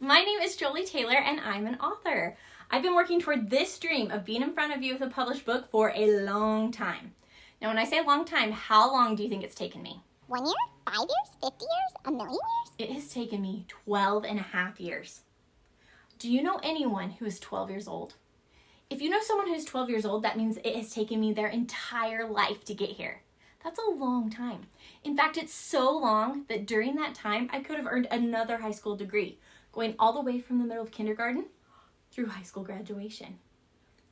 My name is Jolie Taylor and I'm an author. I've been working toward this dream of being in front of you with a published book for a long time. Now when I say a long time, how long do you think it's taken me? 1 year? 5 years? 50 years? A million years? It has taken me 12 and a half years. Do you know anyone who is 12 years old? If you know someone who's 12 years old, that means it has taken me their entire life to get here. That's a long time. In fact, it's so long that during that time, I could have earned another high school degree, going all the way from the middle of kindergarten through high school graduation.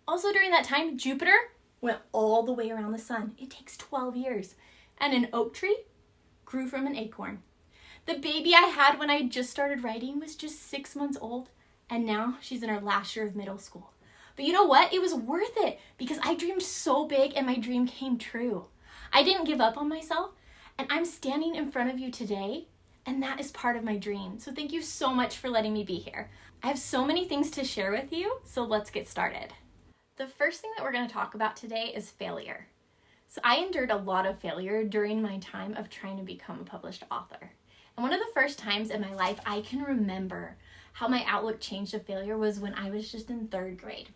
Also during that time, Jupiter went all the way around the sun. It takes 12 years. And an oak tree grew from an acorn. The baby I had when I just started writing was just 6 months old, and now she's in her last year of middle school. But you know what? It was worth it because I dreamed so big and my dream came true. I didn't give up on myself, and I'm standing in front of you today, and that is part of my dream. So thank you so much for letting me be here. I have so many things to share with you, so let's get started. The first thing that we're going to talk about today is failure. So I endured a lot of failure during my time of trying to become a published author. And one of the first times in my life I can remember how my outlook changed to failure was when I was just in 3rd grade.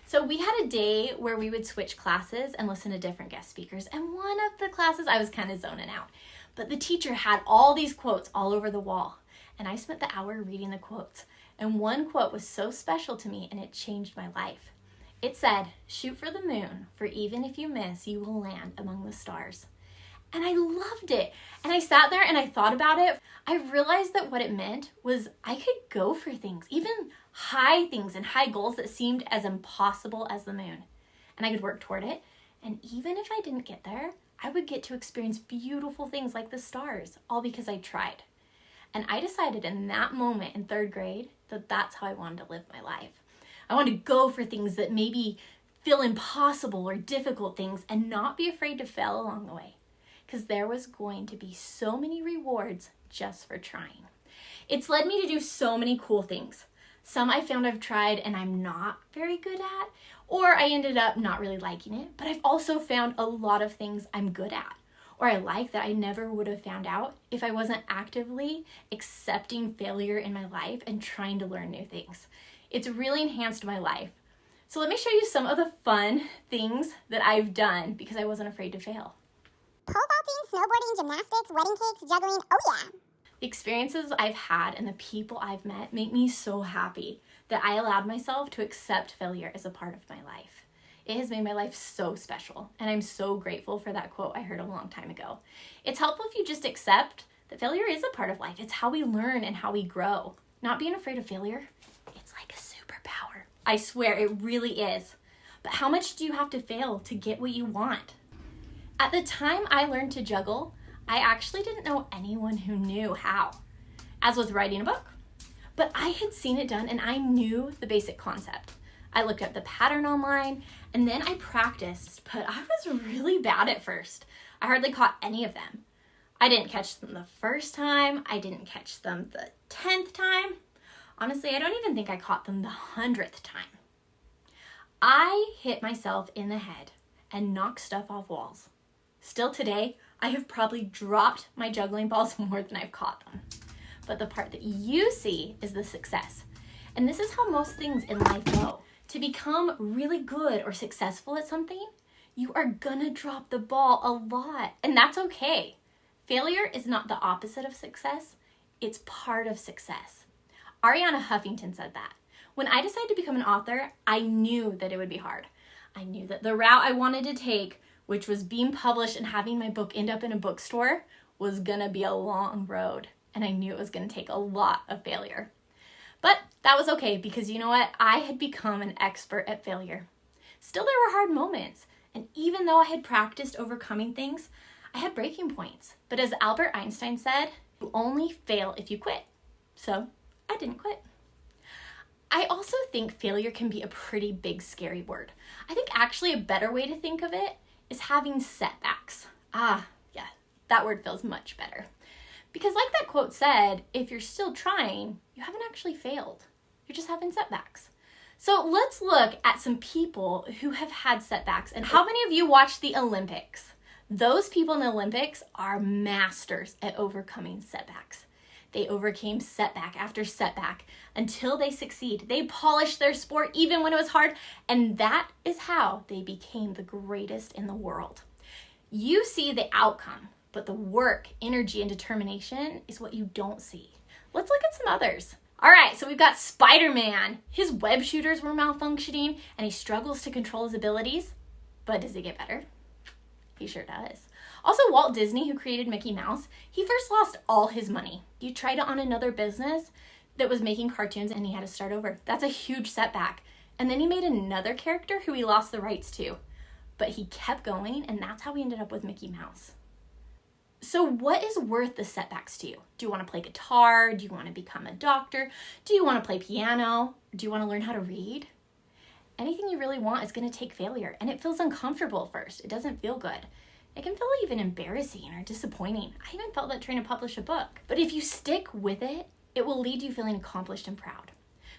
So we had a day where we would switch classes and listen to different guest speakers. And one of the classes I was kind of zoning out. But the teacher had all these quotes all over the wall. And I spent the hour reading the quotes. And one quote was so special to me and it changed my life. It said, "Shoot for the moon, for even if you miss, you will land among the stars." And I loved it. And I sat there and I thought about it. I realized that what it meant was I could go for things, even high things and high goals that seemed as impossible as the moon. And I could work toward it. And even if I didn't get there, I would get to experience beautiful things like the stars, all because I tried. And I decided in that moment in 3rd grade that that's how I wanted to live my life. I wanted to go for things that maybe feel impossible or difficult things and not be afraid to fail along the way. Because there was going to be so many rewards just for trying. It's led me to do so many cool things. Some I found I've tried and I'm not very good at, or I ended up not really liking it, but I've also found a lot of things I'm good at, or I like that I never would have found out if I wasn't actively accepting failure in my life and trying to learn new things. It's really enhanced my life. So let me show you some of the fun things that I've done because I wasn't afraid to fail. Pole vaulting, snowboarding, gymnastics, wedding cakes, juggling, oh yeah. The experiences I've had and the people I've met make me so happy that I allowed myself to accept failure as a part of my life. It has made my life so special, and I'm so grateful for that quote I heard a long time ago. It's helpful if you just accept that failure is a part of life. It's how we learn and how we grow. Not being afraid of failure, it's like a superpower. I swear, it really is. But how much do you have to fail to get what you want? At the time I learned to juggle, I actually didn't know anyone who knew how, as with writing a book. But I had seen it done and I knew the basic concept. I looked up the pattern online and then I practiced, but I was really bad at first. I hardly caught any of them. I didn't catch them the first time. I didn't catch them the 10th time. Honestly, I don't even think I caught them the 100th time. I hit myself in the head and knocked stuff off walls. Still today, I have probably dropped my juggling balls more than I've caught them. But the part that you see is the success. And this is how most things in life go. To become really good or successful at something, you are gonna drop the ball a lot. And that's okay. Failure is not the opposite of success. It's part of success. Arianna Huffington said that. When I decided to become an author, I knew that it would be hard. I knew that the route I wanted to take, which was being published and having my book end up in a bookstore, was gonna be a long road. And I knew it was gonna take a lot of failure. But that was okay because you know what? I had become an expert at failure. Still, there were hard moments. And even though I had practiced overcoming things, I had breaking points. But as Albert Einstein said, you only fail if you quit. So I didn't quit. I also think failure can be a pretty big, scary word. I think actually a better way to think of it is having setbacks. Yeah, that word feels much better. Because like that quote said, if you're still trying, you haven't actually failed. You're just having setbacks. So let's look at some people who have had setbacks. And how many of you watch the Olympics? Those people in the Olympics are masters at overcoming setbacks. They overcame setback after setback until they succeed. They polished their sport even when it was hard, and that is how they became the greatest in the world. You see the outcome, but the work, energy, and determination is what you don't see. Let's look at some others. All right, so we've got Spider-Man. His web shooters were malfunctioning, and he struggles to control his abilities. But does it get better? He sure does. Also, Walt Disney, who created Mickey Mouse, he first lost all his money. He tried it on another business that was making cartoons, and he had to start over. That's a huge setback. And then he made another character who he lost the rights to. But he kept going, and that's how we ended up with Mickey Mouse. So what is worth the setbacks to you? Do you want to play guitar? Do you want to become a doctor? Do you want to play piano? Do you want to learn how to read? Anything you really want is going to take failure, and it feels uncomfortable at first. It doesn't feel good. It can feel even embarrassing or disappointing. I even felt that trying to publish a book. But if you stick with it, it will lead you feeling accomplished and proud.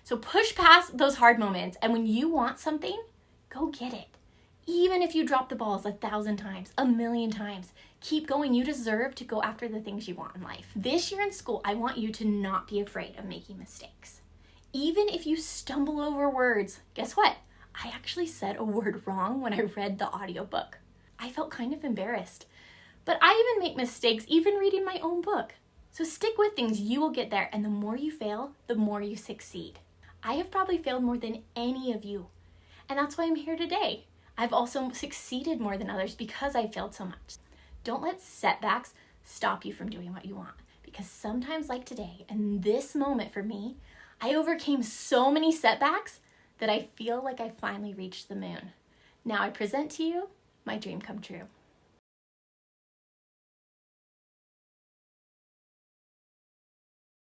So push past those hard moments, and when you want something, go get it. Even if you drop the balls 1,000 times, 1,000,000 times, keep going. You deserve to go after the things you want in life. This year in school, I want you to not be afraid of making mistakes. Even if you stumble over words, guess what? I actually said a word wrong when I read the audiobook. I felt kind of embarrassed. But I even make mistakes even reading my own book. So stick with things, you will get there. And the more you fail, the more you succeed. I have probably failed more than any of you. And that's why I'm here today. I've also succeeded more than others because I failed so much. Don't let setbacks stop you from doing what you want. Because sometimes like today, and this moment for me, I overcame so many setbacks that I feel like I finally reached the moon. Now I present to you my dream come true.